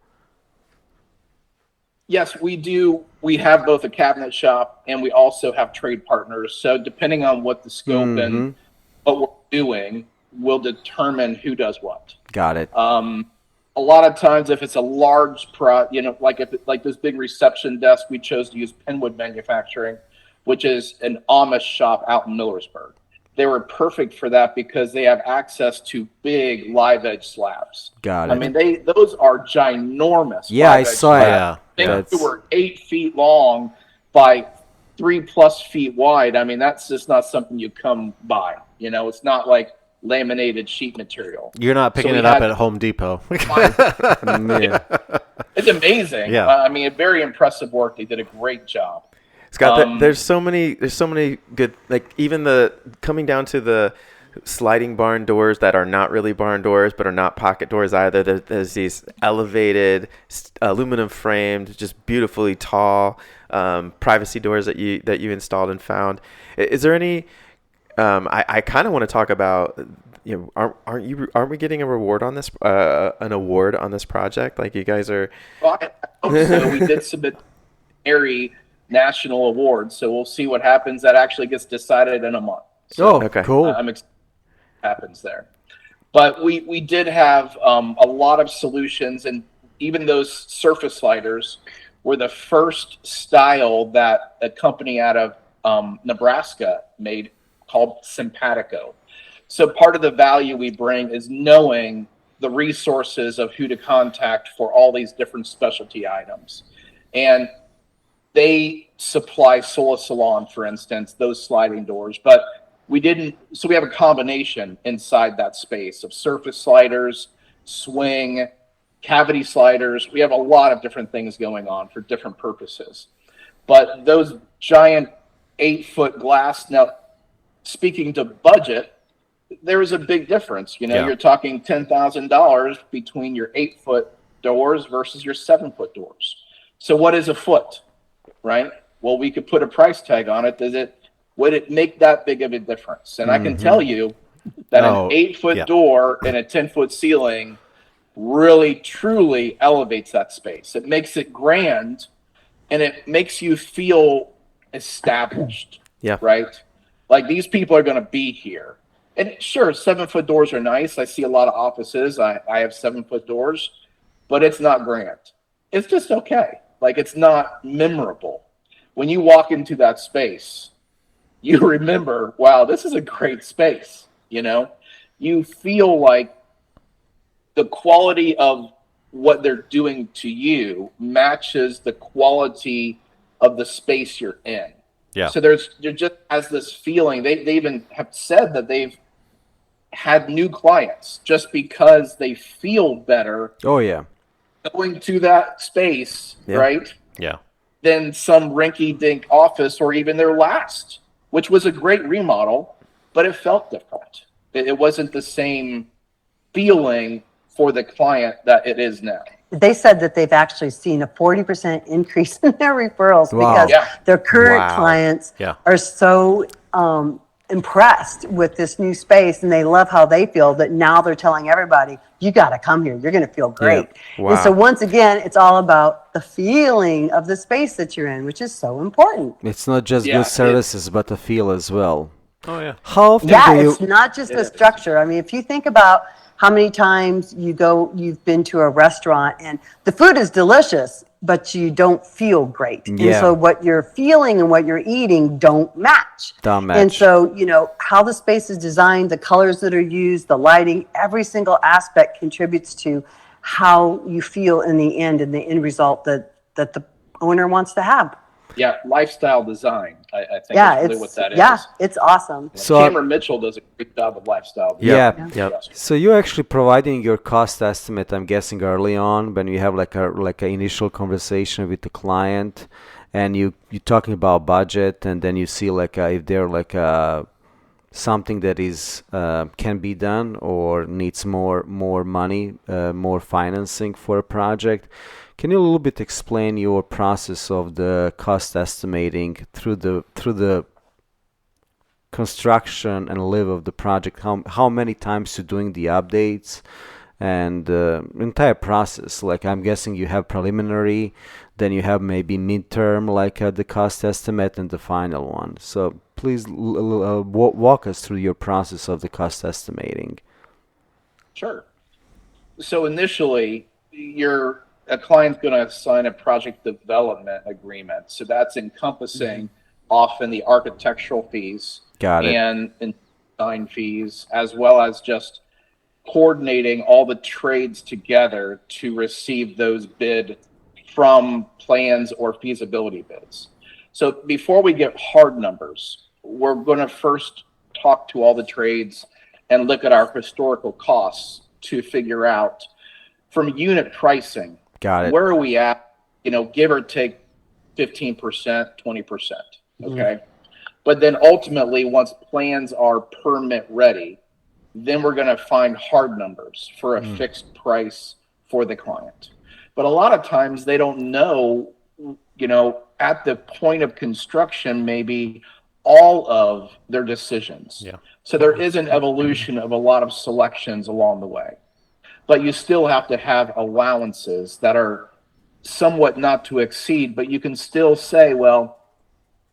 Yes, we do. We have both a cabinet shop and we also have trade partners. So depending on what the scope and what we're doing, will determine who does what. Got it. A lot of times, if it's a large like this big reception desk, we chose to use Penwood Manufacturing. which is an Amish shop out in Millersburg. They were perfect for that because they have access to big live edge slabs. Got I it. mean, those are ginormous. Yeah, I live edge saw it. slabs. Yeah. They were 8 feet long by 3+ feet wide. I mean, that's just not something you come by. You know, it's not like laminated sheet material. You're not picking we it up had- at Home Depot. Yeah. It's amazing. Yeah. I mean, very impressive work. They did a great job. Scott, there's so many good, like even the coming down to the sliding barn doors that are not really barn doors but are not pocket doors either. There's these elevated aluminum framed, just beautifully tall privacy doors that you installed and found. Is there any? I kind of want to talk about. You know, aren't we getting a reward on this? An award on this project? Like you guys are. Well, I hope so. We did submit national awards, so we'll see what happens. That actually gets decided in a month. So, Oh, okay. cool. I'm excited what happens there. But we did have a lot of solutions, and even those surface sliders were the first style that a company out of Nebraska made called Simpatico. So part of the value we bring is knowing the resources of who to contact for all these different specialty items. And they supply Sola Salon, for instance, those sliding doors, but we didn't. So we have a combination inside that space of surface sliders, swing, cavity sliders. We have a lot of different things going on for different purposes. But those giant 8-foot glass, now speaking to budget, there is a big difference. You know, Yeah. you're talking $10,000 between your 8-foot doors versus your 7-foot doors. So what is a foot? Right? Well, we could put a price tag on it. Would it make that big of a difference? And I can tell you that Oh, an 8-foot yeah. door and a 10-foot ceiling really, truly elevates that space. It makes it grand, and it makes you feel established. Yeah. Right? Like these people are going to be here. And sure, 7-foot doors are nice. I see a lot of offices. I have 7-foot doors, but it's not grand. It's just okay. Like it's not memorable. When you walk into that space, you remember, wow, this is a great space. You know, you feel like the quality of what they're doing to you matches the quality of the space you're in. Yeah. So there just has this feeling. They even have said that they've had new clients just because they feel better Oh yeah. going to that space, Yeah. right? Yeah. Than some rinky-dink office or even their last, which was a great remodel, but it felt different. It wasn't the same feeling for the client that it is now. They said that they've actually seen a 40% increase in their referrals Wow. because Yeah. their current Wow. clients Yeah. are so impressed with this new space, and they love how they feel that now they're telling everybody, you got to come here. You're going to feel great. Wow. And so once again, it's all about the feeling of the space that you're in, which is so important. It's not just Yeah, good services, but the feel as well. Oh yeah. How often Yeah, do you? it's not just the structure. I mean, if you think about how many times you've been to a restaurant and the food is delicious, but you don't feel great. And Yeah. so what you're feeling and what you're eating don't match. Don't And match. so, you know, how the space is designed, the colors that are used, the lighting, every single aspect contributes to how you feel in the end and the end result that the owner wants to have. Yeah, lifestyle design, I think Yeah, is really it's what that yeah, is. it's awesome. So- Cameron Mitchell does a great job of lifestyle design. Yeah. Yep. So you're actually providing your cost estimate, I'm guessing, early on when you have like a initial conversation with the client, and you're talking about budget, and then you see like if they're like something that is can be done or needs more money, more financing for a project. Can you a little bit explain your process of the cost estimating through the construction and live of the project? How many times you're doing the updates and entire process? Like I'm guessing you have preliminary, then you have maybe midterm, like the cost estimate, and the final one. So please walk us through your process of the cost estimating. Sure. So initially, a client's going to sign a project development agreement. So that's encompassing often the architectural fees Got it. and design fees, as well as just coordinating all the trades together to receive those bid from plans or feasibility bids. So before we get hard numbers, we're going to first talk to all the trades and look at our historical costs to figure out from unit pricing, Got it. where are we at, give or take 15%, 20%. Okay. But then ultimately, once plans are permit ready, then we're going to find hard numbers for a fixed price for the client. But a lot of times they don't know, at the point of construction, maybe all of their decisions. Yeah. So there is an evolution of a lot of selections along the way. But you still have to have allowances that are somewhat not to exceed, but you can still say, well,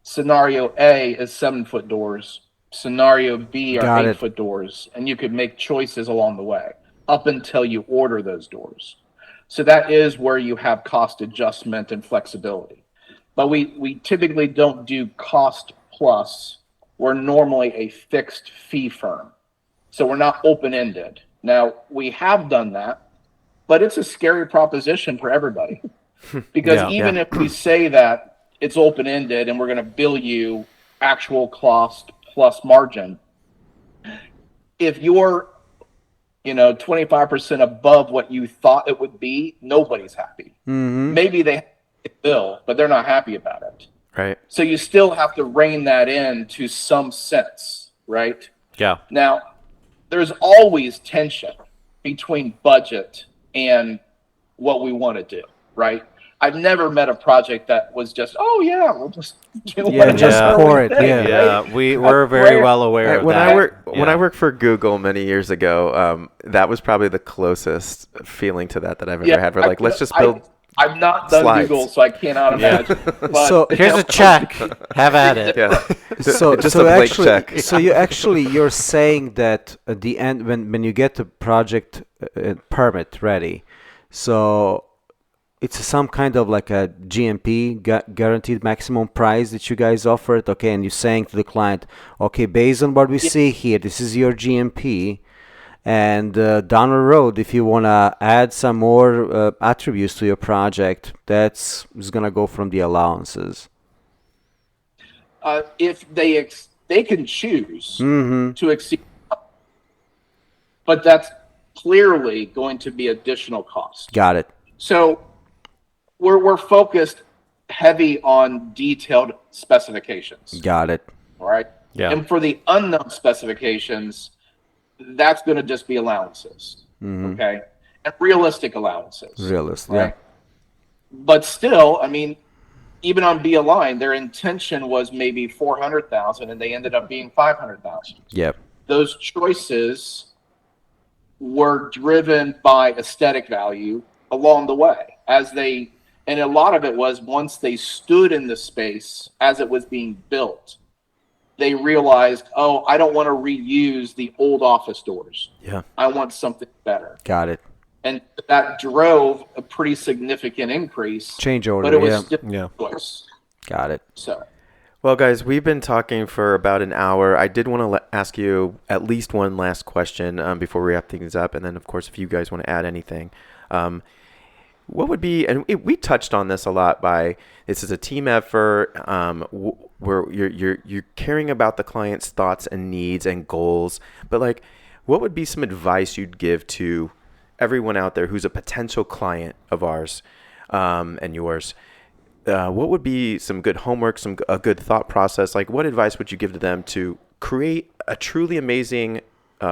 scenario A is 7-foot doors. Scenario B are Got it. 8-foot doors. And you could make choices along the way up until you order those doors. So that is where you have cost adjustment and flexibility. But we typically don't do cost plus. We're normally a fixed fee firm. So we're not open-ended. Now, we have done that, but it's a scary proposition for everybody. Because even if we say that it's open-ended and we're going to bill you actual cost plus margin, if you're 25% above what you thought it would be, nobody's happy. Maybe they bill, but they're not happy about it. Right. So you still have to rein that in to some sense, right? Yeah. Now, there's always tension between budget and what we want to do, right? I've never met a project that was just, oh yeah, we'll just do whatever just we pour it, think, yeah. Yeah, right? we're very well aware of When that. when I worked for Google many years ago, that was probably the closest feeling to that I've ever had. We're like, let's just build. I've not done slides. Google, so I cannot imagine. But, So Here's a check. Have at it. Yeah. So, Just so a blank actually, check. so you're saying that at the end, when you get the project permit ready, so it's some kind of like a GMP, guaranteed maximum price that you guys offered, okay? And you're saying to the client, okay, based on what we see here, this is your GMP. And down the road, if you want to add some more attributes to your project, that's going to go from the allowances. if they can choose to exceed, but that's clearly going to be additional cost. Got it. So we're focused heavy on detailed specifications. Got it. All right. Yeah. And for the unknown specifications, that's going to just be allowances. Okay. And realistic allowances. Realistic. Right. But still, I mean, even on Be Aligned, their intention was maybe 400,000 and they ended up being 500,000. Yep. Those choices were driven by aesthetic value along the way and a lot of it was once they stood in the space as it was being built, they realized, oh, I don't want to reuse the old office doors. Yeah. I want something better. Got it. And that drove a pretty significant increase. Change order. But it was Yeah. still Yeah. a choice. Got it. So Well, guys, we've been talking for about an hour. I did want to ask you at least one last question before we wrap things up. And then, of course, if you guys want to add anything. What would be, and we touched on this a lot this is a team effort where you're caring about the client's thoughts and needs and goals. But like, what would be some advice you'd give to everyone out there who's a potential client of ours and yours? What would be some good homework, a good thought process? Like, what advice would you give to them to create a truly amazing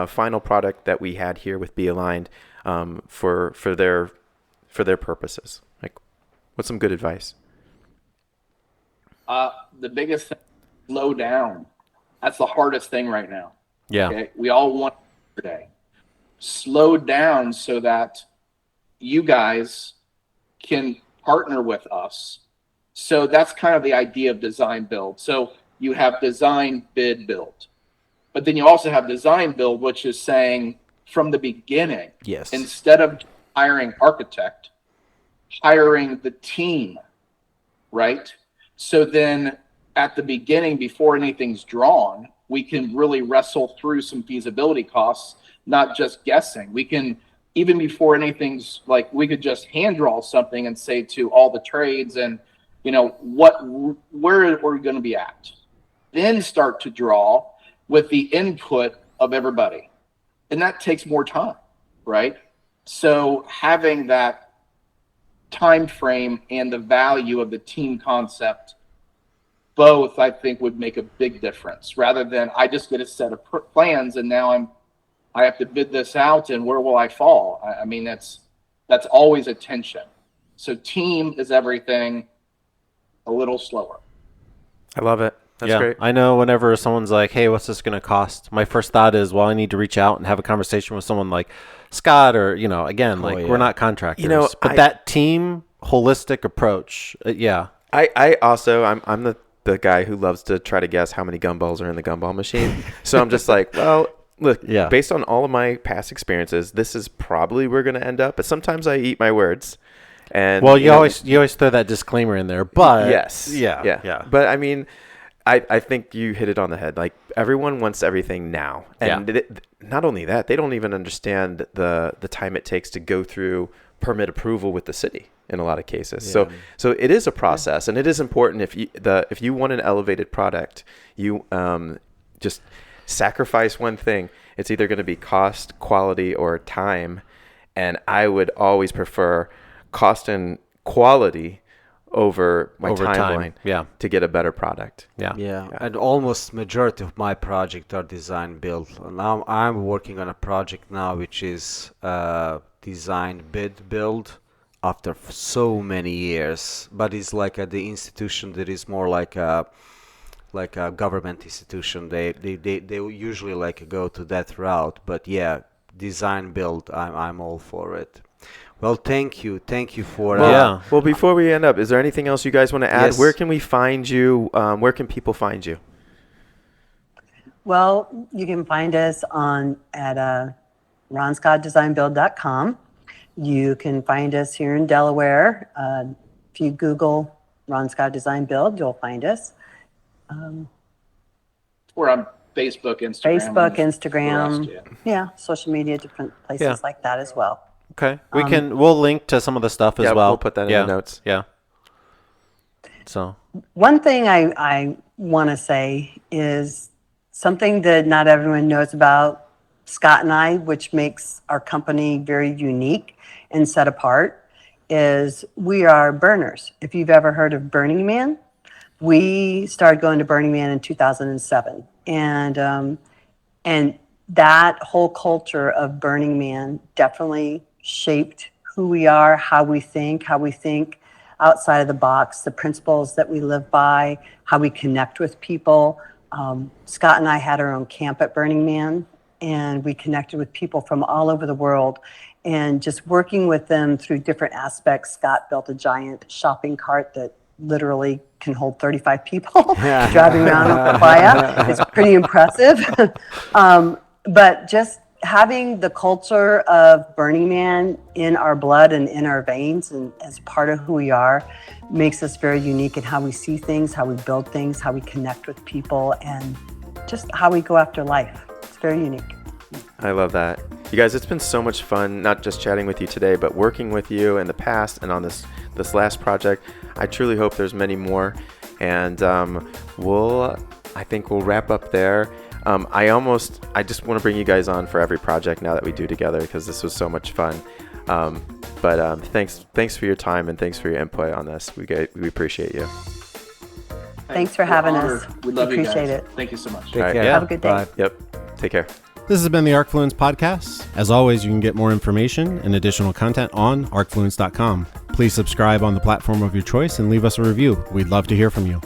final product that we had here with Be Aligned for their purposes? Like, what's some good advice? the biggest thing, slow down. That's the hardest thing right now. Yeah. Okay? We all want today. Slow down so that you guys can partner with us. So that's kind of the idea of design build. So you have design, bid, build. But then you also have design build, which is saying from the beginning, Yes. instead of hiring architect, hiring the team, right? So then at the beginning, before anything's drawn, we can really wrestle through some feasibility costs, not just guessing. We can, even before anything's like, we could just hand draw something and say to all the trades and, you know, where we're going to be at. Then start to draw with the input of everybody. And that takes more time, right? So having that time frame and the value of the team concept, both, I think, would make a big difference, rather than I just get a set of plans and now I have to bid this out and where will I fall? I mean, that's always a tension. So team is everything, a little slower. I love it. That's great. I know whenever someone's like, hey, what's this going to cost? My first thought is, well, I need to reach out and have a conversation with someone like Scott or, you know, again, we're not contractors. You know, but that team holistic approach, I also, I'm the guy who loves to try to guess how many gumballs are in the gumball machine. So I'm just like, well, look, based on all of my past experiences, this is probably where we're going to end up. But sometimes I eat my words. And well, you always throw that disclaimer in there, but yes, yeah. But I mean, I think you hit it on the head. Like, everyone wants everything now, and not only that, they don't even understand the time it takes to go through permit approval with the city in a lot of cases. So it is a process, and it is important if you want an elevated product, you just sacrifice one thing. It's either going to be cost, quality, or time, and I would always prefer cost and quality over timeline to get a better product. And almost majority of my project are design build. Now I'm working on a project now which is design bid build after so many years, but it's like the institution that is more like a government institution. They usually like go to that route, but design build, I'm all for it. Well, thank you for Well, before we end up, is there anything else you guys want to add? Yes. Where can we find you? Where can people find you? Well, you can find us at ronscottdesignbuild.com. You can find us here in Delaware. If you Google Ron Scott Design Build, you'll find us. We're on Facebook, Instagram. Social media, different places like that as well. Okay. We'll link to some of the stuff as well. We'll put that in the notes. Yeah. So one thing I want to say is something that not everyone knows about Scott and I, which makes our company very unique and set apart, is we are burners. If you've ever heard of Burning Man, we started going to Burning Man in 2007. And that whole culture of Burning Man definitely shaped who we are, how we think outside of the box, the principles that we live by, how we connect with people. Scott and I had our own camp at Burning Man, and we connected with people from all over the world. And just working with them through different aspects, Scott built a giant shopping cart that literally can hold 35 people driving around on papaya. It's pretty impressive. But just having the culture of Burning Man in our blood and in our veins and as part of who we are makes us very unique in how we see things, how we build things, how we connect with people, and just how we go after life. It's very unique. I love that. You guys, it's been so much fun, not just chatting with you today, but working with you in the past and on this last project. I truly hope there's many more. And I think we'll wrap up there. I just want to bring you guys on for every project now that we do together, because this was so much fun. But thanks for your time and thanks for your input on this. We appreciate you. Thanks for having us. We love you guys. Appreciate it. Thank you so much. Take care. Have a good day. Bye. Yep. Take care. This has been the ArcFluence podcast. As always, you can get more information and additional content on arcfluence.com. Please subscribe on the platform of your choice and leave us a review. We'd love to hear from you.